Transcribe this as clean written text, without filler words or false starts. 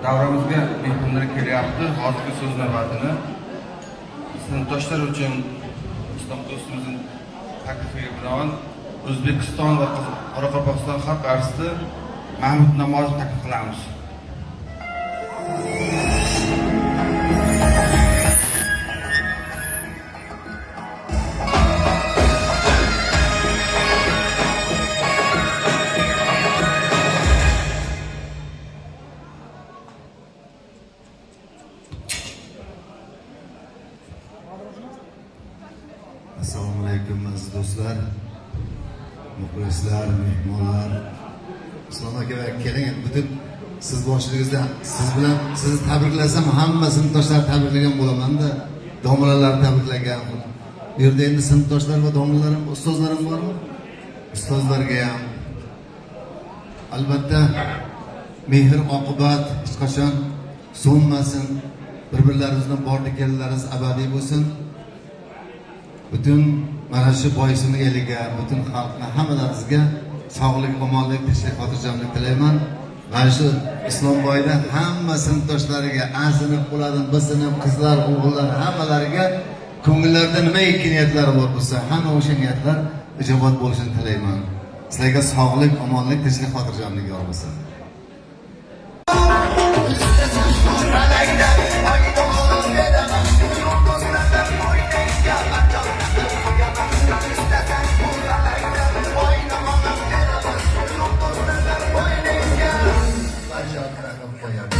davramizga mehmonlar kelyapti. Hozirgi so'z navbatini sinfdoshlar uchun Islom do'stimizning taklifiga binoan O'zbekiston va Qoraqalpog'iston xalq artisti Mahmud Namozov taklif qilamiz. Assalomu alaykum aziz do'stlar, muxlislar, mehmonlar. Islom aka keling, butun siz boshlig'ingizda siz bilan sizni tabriklasam hamma sinfdoshlar tabriklagan bo'laman-da, domlalar tabriklagan. Bu yerda endi sinfdoshlar va domlalarim, ustozlarim bormi? Ustozlarga ham albatta mehr oqibat hech qachon so'nmasin. Bir-birlarimizdan bordi-kellarimiz abadiy bo'lsin. Bütün mana shu boysunli eliga, bütün xalqni hammalaringizga sog'lik, omonlik, tinchlik, xotirjamlik tilayman. Mana shu Islomboyda hamma sinfdoshlariga azinib qoladi, bisinib qizlar, o'g'illar hammalariga ko'ngillarida nimaiki niyatlari bor bo'lsa, hamma o'sha niyatlar ijobat bo'lishini tilayman. Sizlarga sog'lik, omonlik, tinchlik, xotirjamlik yor bo'lsin. Yeah.